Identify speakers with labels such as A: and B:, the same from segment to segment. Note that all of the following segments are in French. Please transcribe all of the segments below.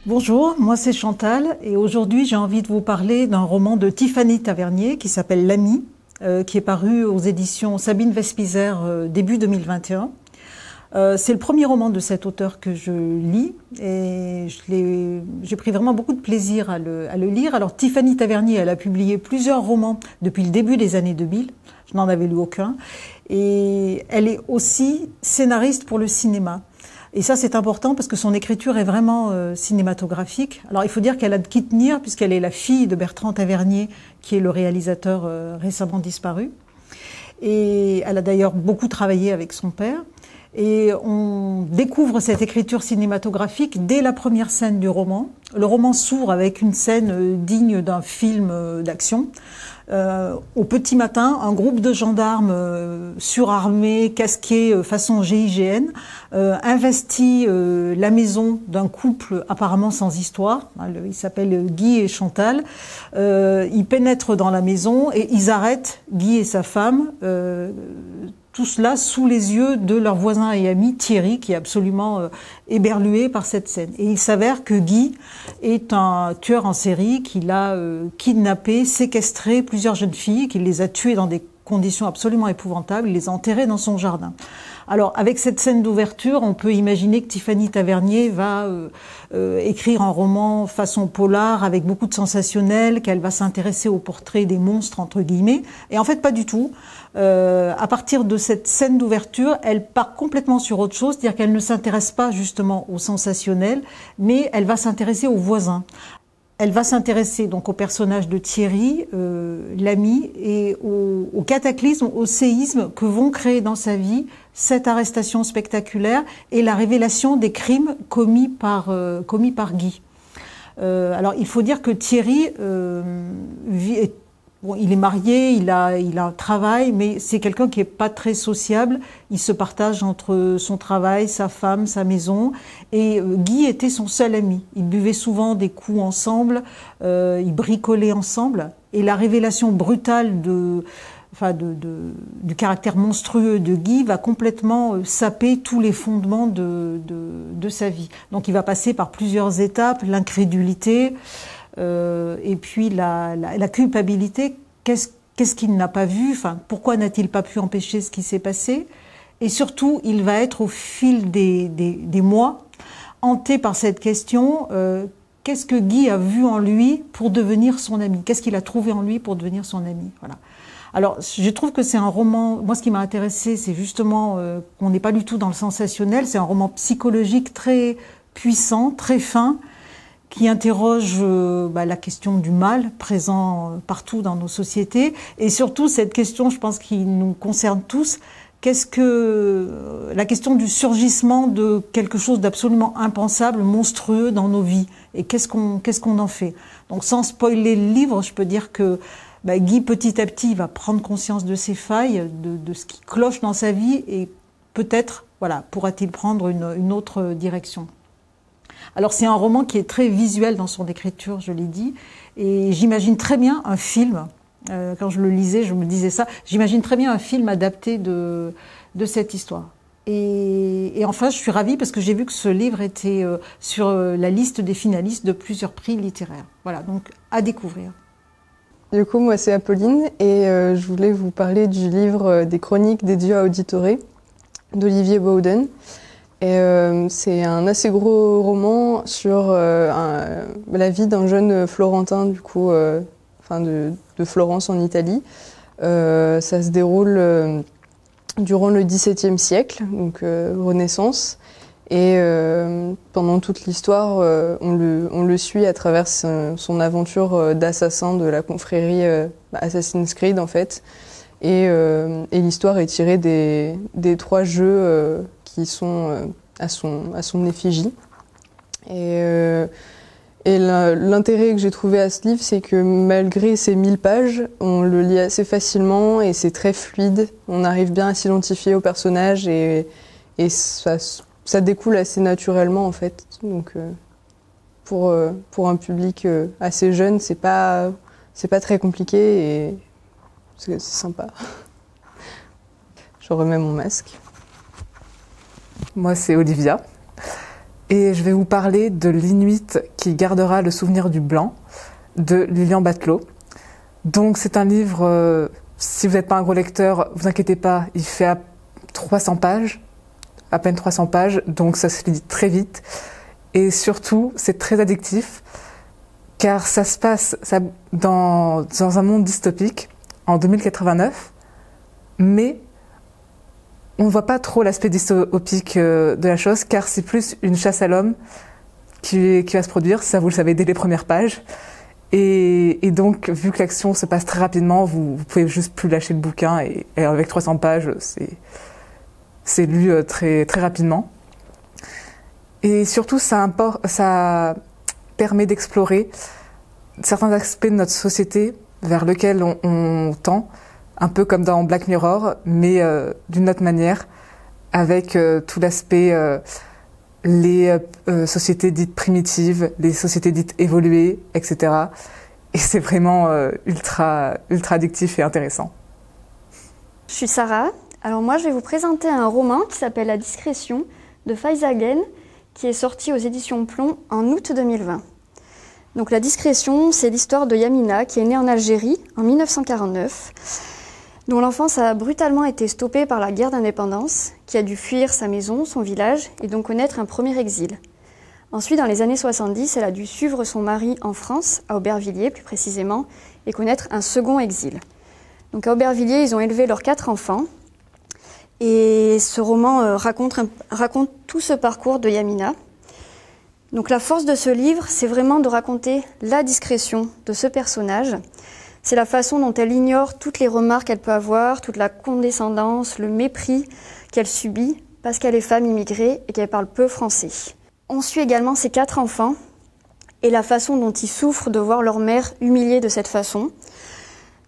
A: Bonjour, moi c'est Chantal et aujourd'hui j'ai envie de vous parler d'un roman de Tiffany Tavernier qui s'appelle L'Ami, qui est paru aux éditions Sabine Vespizer début 2021. C'est le premier roman de cet auteur que je lis et j'ai pris vraiment beaucoup de plaisir à le lire. Alors Tiffany Tavernier, elle a publié plusieurs romans depuis le début des années 2000, je n'en avais lu aucun, et elle est aussi scénariste pour le cinéma. Et ça, c'est important parce que son écriture est vraiment cinématographique. Alors, il faut dire qu'elle a de qui tenir puisqu'elle est la fille de Bertrand Tavernier, qui est le réalisateur récemment disparu. Et elle a d'ailleurs beaucoup travaillé avec son père. Et on découvre cette écriture cinématographique dès la première scène du roman. Le roman s'ouvre avec une scène digne d'un film d'action. Au petit matin, un groupe de gendarmes surarmés, casqués façon GIGN, investit la maison d'un couple apparemment sans histoire. Il s'appelle Guy et Chantal. Ils pénètrent dans la maison et ils arrêtent Guy et sa femme. Tout cela sous les yeux de leur voisin et ami Thierry, qui est absolument éberlué par cette scène. Et il s'avère que Guy est un tueur en série, qu'il a kidnappé, séquestré plusieurs jeunes filles, qu'il les a tuées dans des conditions absolument épouvantables, il les a enterrées dans son jardin. Alors, avec cette scène d'ouverture, on peut imaginer que Tiffany Tavernier va écrire un roman façon polar, avec beaucoup de sensationnel, qu'elle va s'intéresser au portrait des monstres, entre guillemets. Et en fait, pas du tout. À partir de cette scène d'ouverture, elle part complètement sur autre chose, c'est-à-dire qu'elle ne s'intéresse pas justement au sensationnel, mais elle va s'intéresser aux voisins. Elle va s'intéresser donc au personnage de Thierry, l'ami, et au cataclysme, au séisme que vont créer dans sa vie cette arrestation spectaculaire et la révélation des crimes commis par Guy. Alors il faut dire que Thierry bon, il est marié, il a un travail, mais c'est quelqu'un qui est pas très sociable. Il se partage entre son travail, sa femme, sa maison. Et Guy était son seul ami. Ils buvaient souvent des coups ensemble, ils bricolaient ensemble. Et la révélation brutale du caractère monstrueux de Guy va complètement saper tous les fondements de sa vie. Donc il va passer par plusieurs étapes, l'incrédulité, et puis la culpabilité, qu'est-ce qu'il n'a pas vu, enfin pourquoi n'a-t-il pas pu empêcher ce qui s'est passé, et surtout il va être au fil des mois hanté par cette question, qu'est-ce que Guy a vu en lui pour devenir son ami, qu'est-ce qu'il a trouvé en lui pour devenir son ami, voilà. Alors je trouve que c'est un roman, moi ce qui m'a intéressé c'est justement qu'on n'est pas du tout dans le sensationnel, c'est un roman psychologique très puissant, très fin, qui interroge la question du mal présent partout dans nos sociétés, et surtout cette question, je pense, qui nous concerne tous, la question du surgissement de quelque chose d'absolument impensable, monstrueux dans nos vies, et qu'est-ce qu'on en fait. Donc sans spoiler le livre, je peux dire que Guy, petit à petit, va prendre conscience de ses failles, de ce qui cloche dans sa vie, et peut-être, voilà, pourra-t-il prendre une autre direction. Alors c'est un roman qui est très visuel dans son écriture, je l'ai dit, et j'imagine très bien un film, quand je le lisais, je me disais ça, j'imagine très bien un film adapté de cette histoire. Et enfin, je suis ravie parce que j'ai vu que ce livre était sur la liste des finalistes de plusieurs prix littéraires. Voilà, donc à découvrir.
B: Du coup, moi c'est Apolline et je voulais vous parler du livre des Chroniques des dieux à auditorer d'Olivier Bowden. Et c'est un assez gros roman sur la vie d'un jeune Florentin, du coup, de Florence en Italie. Ça se déroule durant le XVIIe siècle, donc Renaissance. Et pendant toute l'histoire, on le suit à travers son aventure d'assassin de la confrérie Assassin's Creed, en fait. Et l'histoire est tirée des 3 jeux qui sont à son effigie. Et l'intérêt que j'ai trouvé à ce livre, c'est que malgré ces 1000 pages, on le lit assez facilement et c'est très fluide. On arrive bien à s'identifier au personnage et ça découle assez naturellement, en fait. Donc, pour un public assez jeune, c'est pas très compliqué et c'est sympa. Je remets mon masque.
C: Moi, c'est Olivia. Et je vais vous parler de l'Inuit qui gardera le souvenir du blanc de Lilian Batelot. Donc c'est un livre, si vous n'êtes pas un gros lecteur, vous inquiétez pas, il fait à 300 pages, à peine 300 pages, donc ça se lit très vite. Et surtout, c'est très addictif, car ça se passe dans un monde dystopique, en 2089, mais on ne voit pas trop l'aspect dystopique de la chose, car c'est plus une chasse à l'homme qui va se produire, ça vous le savez dès les premières pages. Et donc, vu que l'action se passe très rapidement, vous pouvez juste plus lâcher le bouquin, et avec 300 pages, c'est lu très, très rapidement. Et surtout, ça permet d'explorer certains aspects de notre société vers lesquels on tend, un peu comme dans Black Mirror, mais d'une autre manière, avec tout l'aspect les sociétés dites primitives, les sociétés dites évoluées, etc. Et c'est vraiment ultra addictif et intéressant.
D: Je suis Sarah. Alors moi, je vais vous présenter un roman qui s'appelle La Discrétion de Faiza Guène, qui est sorti aux éditions Plomb en août 2020. Donc La Discrétion, c'est l'histoire de Yamina, qui est née en Algérie en 1949, dont l'enfance a brutalement été stoppée par la guerre d'indépendance, qui a dû fuir sa maison, son village, et donc connaître un premier exil. Ensuite, dans les années 70, elle a dû suivre son mari en France, à Aubervilliers plus précisément, et connaître un second exil. Donc à Aubervilliers, ils ont élevé leurs 4 enfants, et ce roman raconte tout ce parcours de Yamina. Donc la force de ce livre, c'est vraiment de raconter la discrétion de ce personnage. C'est la façon dont elle ignore toutes les remarques qu'elle peut avoir, toute la condescendance, le mépris qu'elle subit parce qu'elle est femme immigrée et qu'elle parle peu français. On suit également ses 4 enfants et la façon dont ils souffrent de voir leur mère humiliée de cette façon.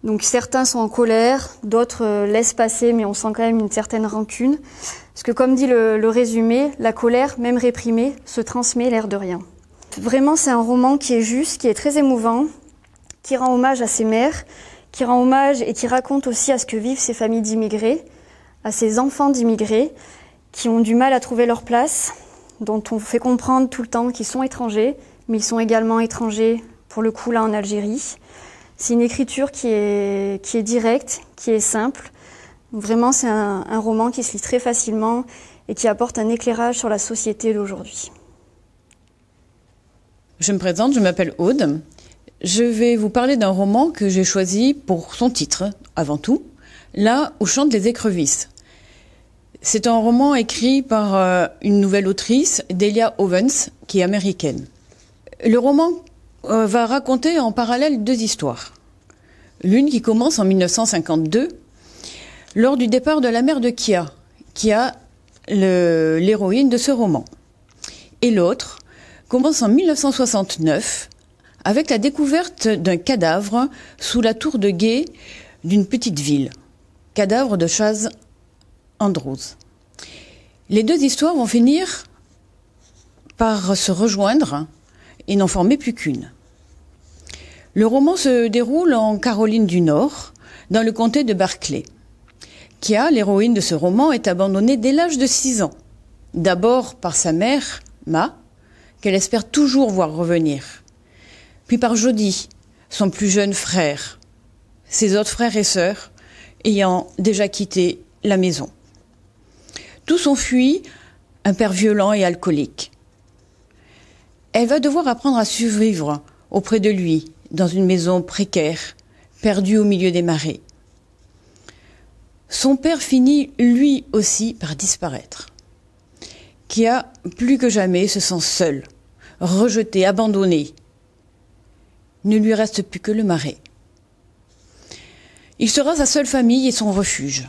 D: Donc certains sont en colère, d'autres laissent passer, mais on sent quand même une certaine rancune. Parce que comme dit le résumé, la colère, même réprimée, se transmet l'air de rien. Vraiment, c'est un roman qui est juste, qui est très émouvant, qui rend hommage à ses mères, qui rend hommage et qui raconte aussi à ce que vivent ces familles d'immigrés, à ces enfants d'immigrés, qui ont du mal à trouver leur place, dont on fait comprendre tout le temps qu'ils sont étrangers, mais ils sont également étrangers, pour le coup, là, en Algérie. C'est une écriture qui est directe, qui est simple. Vraiment, c'est un roman qui se lit très facilement et qui apporte un éclairage sur la société d'aujourd'hui.
E: Je me présente, je m'appelle Aude. Je vais vous parler d'un roman que j'ai choisi pour son titre, avant tout, Là où chantent les écrevisses. C'est un roman écrit par une nouvelle autrice, Delia Owens, qui est américaine. Le roman va raconter en parallèle 2 histoires. L'une qui commence en 1952, lors du départ de la mère de Kia, l'héroïne de ce roman. Et l'autre commence en 1969, avec la découverte d'un cadavre sous la tour de guet d'une petite ville. Cadavre de Chaz Andrews. Les 2 histoires vont finir par se rejoindre et n'en former plus qu'une. Le roman se déroule en Caroline du Nord, dans le comté de Berkeley. Kia, l'héroïne de ce roman, est abandonnée dès l'âge de 6 ans. D'abord par sa mère, Ma, qu'elle espère toujours voir revenir. Puis par Jody, son plus jeune frère. Ses autres frères et sœurs ayant déjà quitté la maison. Tous ont fui un père violent et alcoolique. Elle va devoir apprendre à survivre auprès de lui, dans une maison précaire, perdue au milieu des marais. Son père finit lui aussi par disparaître. Kia, plus que jamais, se sent seule, rejetée, abandonnée. Ne lui reste plus que le marais. Il sera sa seule famille et son refuge.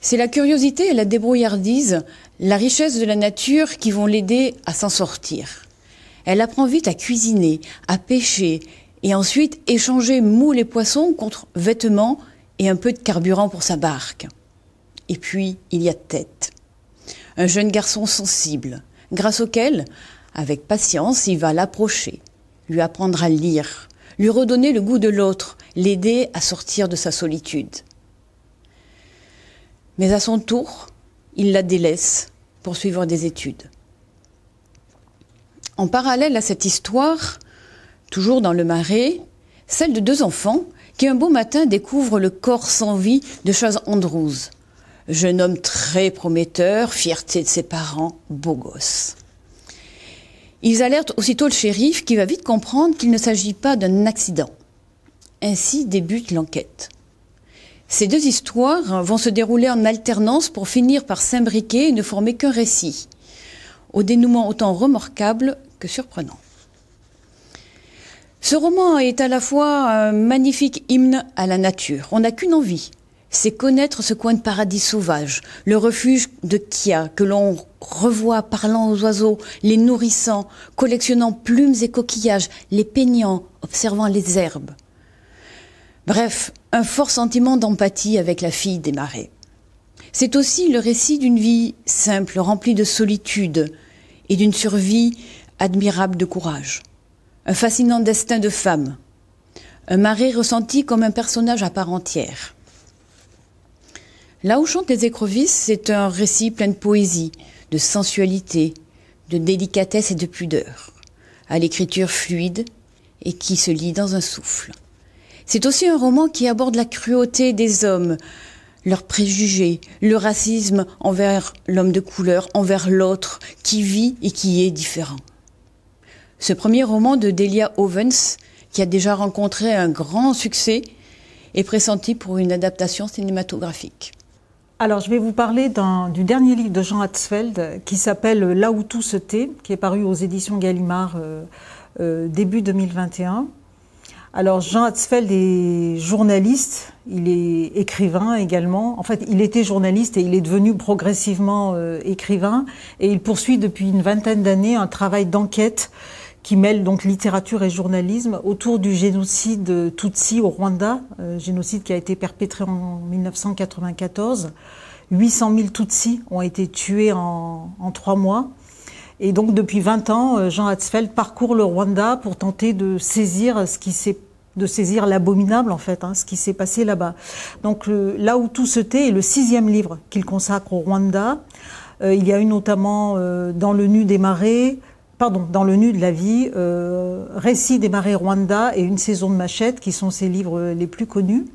E: C'est la curiosité et la débrouillardise, la richesse de la nature qui vont l'aider à s'en sortir. Elle apprend vite à cuisiner, à pêcher et ensuite échanger moules et poissons contre vêtements et un peu de carburant pour sa barque. Et puis, il y a Tête, un jeune garçon sensible, grâce auquel, avec patience, il va l'approcher, lui apprendre à lire, lui redonner le goût de l'autre, l'aider à sortir de sa solitude. Mais à son tour, il la délaisse pour suivre des études. En parallèle à cette histoire, toujours dans le Marais, celle de 2 enfants qui un beau matin découvrent le corps sans vie de Charles Andrews. Jeune homme très prometteur, fierté de ses parents, beau gosse. Ils alertent aussitôt le shérif qui va vite comprendre qu'il ne s'agit pas d'un accident. Ainsi débute l'enquête. Ces 2 histoires vont se dérouler en alternance pour finir par s'imbriquer et ne former qu'un récit, au dénouement autant remarquable que surprenant. Ce roman est à la fois un magnifique hymne à la nature. On n'a qu'une envie, c'est connaître ce coin de paradis sauvage, le refuge de Kia que l'on revoit parlant aux oiseaux, les nourrissant, collectionnant plumes et coquillages, les peignant, observant les herbes. Bref, un fort sentiment d'empathie avec la fille des marais. C'est aussi le récit d'une vie simple, remplie de solitude et d'une survie admirable de courage. Un fascinant destin de femme. Un marais ressenti comme un personnage à part entière. Là où chantent les écrevisses, c'est un récit plein de poésie, de sensualité, de délicatesse et de pudeur, à l'écriture fluide et qui se lit dans un souffle. C'est aussi un roman qui aborde la cruauté des hommes, leurs préjugés, le racisme envers l'homme de couleur, envers l'autre, qui vit et qui est différent. Ce premier roman de Delia Owens, qui a déjà rencontré un grand succès, est pressenti pour une adaptation cinématographique.
A: Alors, je vais vous parler du dernier livre de Jean Hatzfeld qui s'appelle « Là où tout se tait », qui est paru aux éditions Gallimard début 2021. Alors, Jean Hatzfeld est journaliste, il est écrivain également. En fait, il était journaliste et il est devenu progressivement écrivain. Et il poursuit depuis une vingtaine d'années un travail d'enquête qui mêle donc littérature et journalisme autour du génocide Tutsi au Rwanda, génocide qui a été perpétré en 1994. 800 000 Tutsis ont été tués en 3 mois. Et donc depuis 20 ans, Jean Hatzfeld parcourt le Rwanda pour tenter de saisir l'abominable en fait, ce qui s'est passé là-bas. Donc Là où tout se tait est le 6e livre qu'il consacre au Rwanda. Il y a eu notamment Dans le nu de la vie, Récit des marais Rwanda et Une saison de machette, qui sont ses livres les plus connus.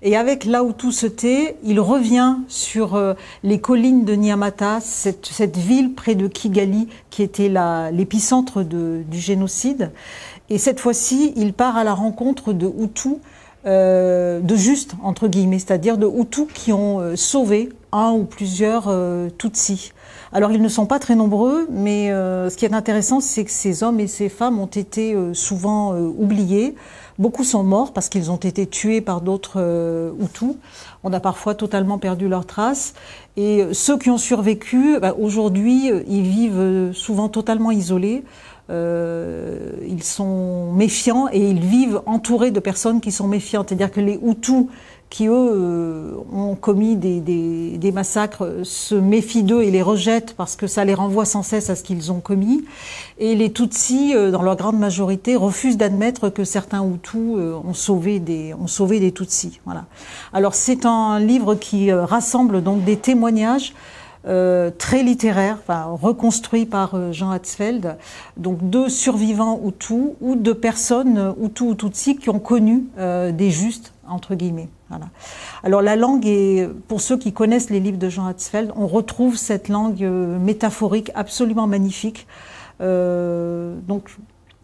A: Et avec Là où tout se tait, il revient sur les collines de Nyamata, cette ville près de Kigali qui était l'épicentre du génocide. Et cette fois-ci, il part à la rencontre de Hutus, de justes, entre guillemets, c'est-à-dire de Hutus qui ont sauvé un ou plusieurs Tutsis. Alors ils ne sont pas très nombreux, mais ce qui est intéressant, c'est que ces hommes et ces femmes ont été souvent oubliés. Beaucoup sont morts parce qu'ils ont été tués par d'autres Hutus. On a parfois totalement perdu leurs traces. Et ceux qui ont survécu, aujourd'hui, ils vivent souvent totalement isolés. Ils sont méfiants et ils vivent entourés de personnes qui sont méfiantes. C'est-à-dire que les Hutus qui, eux, ont commis des massacres, se méfient d'eux et les rejettent parce que ça les renvoie sans cesse à ce qu'ils ont commis. Et les Tutsis, dans leur grande majorité, refusent d'admettre que certains Hutus ont sauvé des Tutsis. Voilà. Alors c'est un livre qui rassemble donc des témoignages très littéraire, reconstruit par Jean Hatzfeld, donc de survivants Hutus ou de personnes Hutus ou Tutsis qui ont connu des justes, entre guillemets. Voilà. Alors la langue est, pour ceux qui connaissent les livres de Jean Hatzfeld, on retrouve cette langue métaphorique absolument magnifique. Donc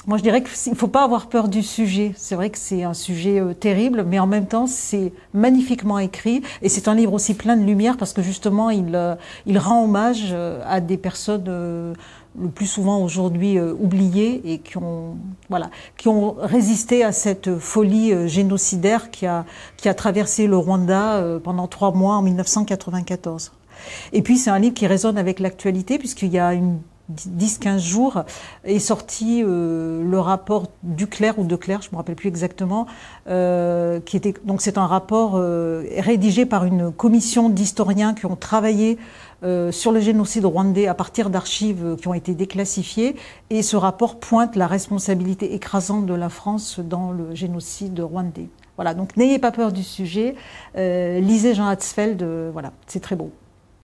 A: moi je dirais qu'il ne faut pas avoir peur du sujet. C'est vrai que c'est un sujet terrible, mais en même temps c'est magnifiquement écrit et c'est un livre aussi plein de lumière parce que justement il rend hommage à des personnes le plus souvent aujourd'hui oubliées et qui ont résisté à cette folie génocidaire qui a traversé le Rwanda pendant 3 mois en 1994. Et puis c'est un livre qui résonne avec l'actualité puisqu'il y a 10-15 jours est sorti le rapport Duclerc ou Declercq, je ne me rappelle plus exactement, donc c'est un rapport rédigé par une commission d'historiens qui ont travaillé sur le génocide rwandais à partir d'archives qui ont été déclassifiées, et ce rapport pointe la responsabilité écrasante de la France dans le génocide rwandais. Voilà, donc n'ayez pas peur du sujet, lisez Jean Hatzfeld, voilà, c'est très beau.